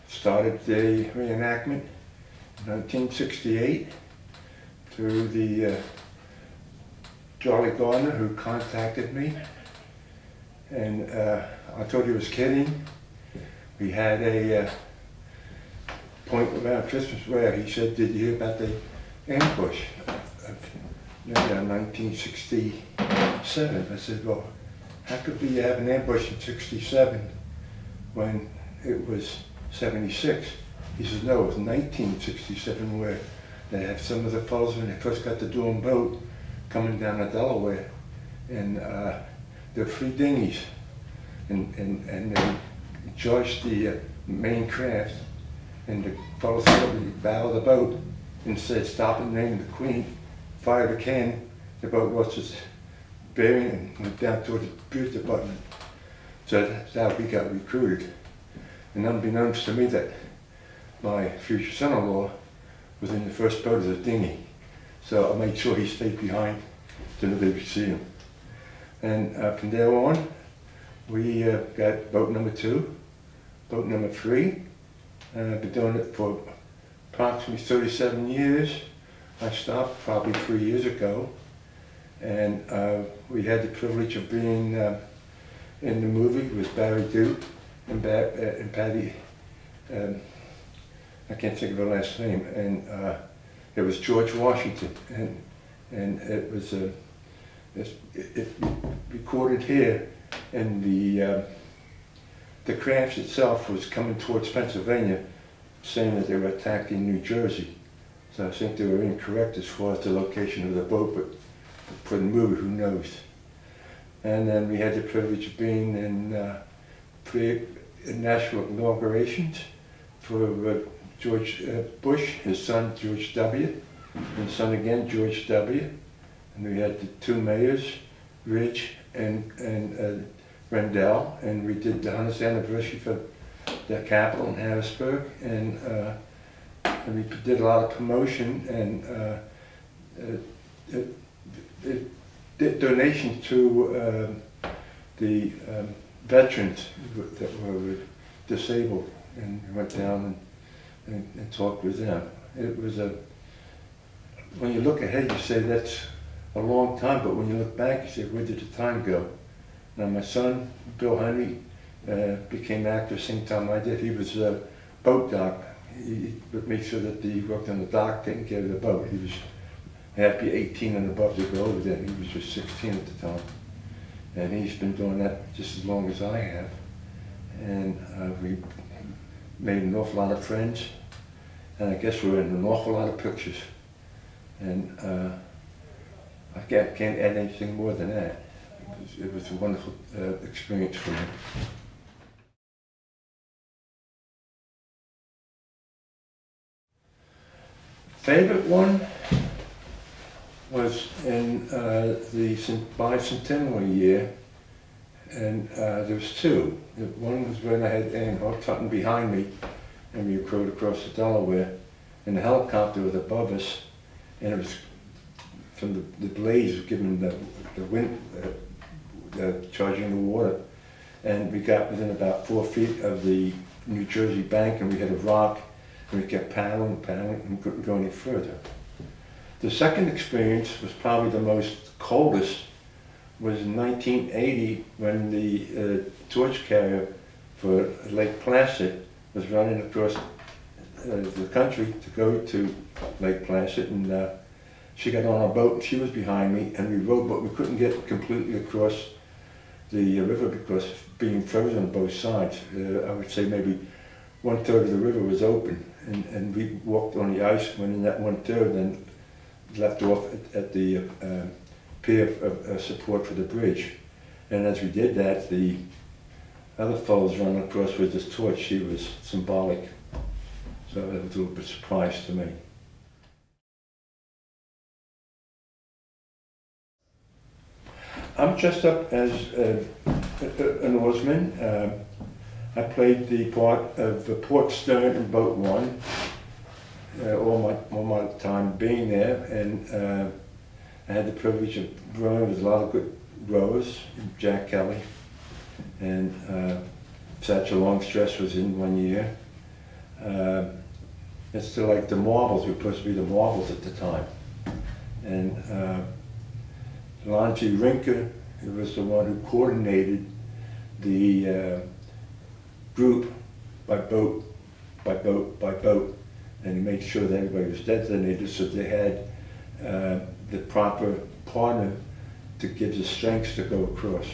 started the reenactment in 1968 through the Charlie Gardner, who contacted me, and I thought he was kidding. We had a point around Christmas where he said, "Did you hear about the ambush of 1967? I said, "Well, how could we have an ambush in '67 when it was '76? He says, "No, it was 1967 where they had some of the fellows when they first got the Durham boat coming down to Delaware, and there were 3 dinghies, and they charged the main craft, and the fellows suddenly battled the boat and said, 'Stop in the name of the Queen,' fired a cannon. The boat lost its bearing and went down toward the bridge department." So that's how we got recruited. And unbeknownst to me that my future son-in-law was in the first boat of the dinghy. So I made sure he stayed behind so nobody could see him. And from there on, we got boat number 2, boat number 3. I've been doing it for approximately 37 years. I stopped probably 3 years ago. And we had the privilege of being in the movie with Barry Duke and Patty, I can't think of her last name, and it was George Washington, and it was it recorded here, and the craft itself was coming towards Pennsylvania, saying that they were attacking New Jersey. So I think they were incorrect as far as the location of the boat, but for the movie, who knows? And then we had the privilege of being in 3 national inaugurations for George Bush, his son George W., and his son again George W. And we had the 2 mayors, Ridge and Rendell, and we did the 100th anniversary for the Capitol in Harrisburg, and we did a lot of promotion and donations to the veterans that were disabled, and we went down and talked with them. It was when you look ahead, you say that's a long time, but when you look back, you say, where did the time go? Now my son, Bill Henry, became actor the same time I did. He was a boat dock. He would make sure that he worked on the dock taking care of the boat. He had to be 18 and above to go over there, and he was just 16 at the time. And he's been doing that just as long as I have. And we made an awful lot of friends, and I guess we're in an awful lot of pictures. And I can't add anything more than that. It was a wonderful experience for me. Favorite one was in the bicentennial year, and there was 2. One was when I had Ann Tutton behind me, and we rode across the Delaware, and the helicopter was above us, and it was from the blaze giving the wind, charging the water, and we got within about 4 feet of the New Jersey bank, and we hit a rock, and we kept paddling, and we couldn't go any further. The second experience was probably the most coldest, was in 1980 when the torch carrier for Lake Placid was running across the country to go to Lake Placid, and she got on a boat and she was behind me, and we rowed, but we couldn't get completely across the river because of being frozen on both sides. I would say maybe 1/3 of the river was open, and we walked on the ice, went in that 1/3, then left off at the pier of support for the bridge. And as we did that, the other fellows running across with this torch, she was symbolic. So that was a little bit of a surprise to me. I'm dressed up as an oarsman. I played the part of port stern in boat 1. All my time being there, and I had the privilege of rowing with a lot of good rowers, Jack Kelly, and Satchel Longstress was in one year. It's to like the marbles, were supposed to be the marbles at the time. And Lanji Rinker, who was the one who coordinated the group by boat, by boat, by boat, and he made sure that everybody was designated so they had the proper partner to give the strength to go across.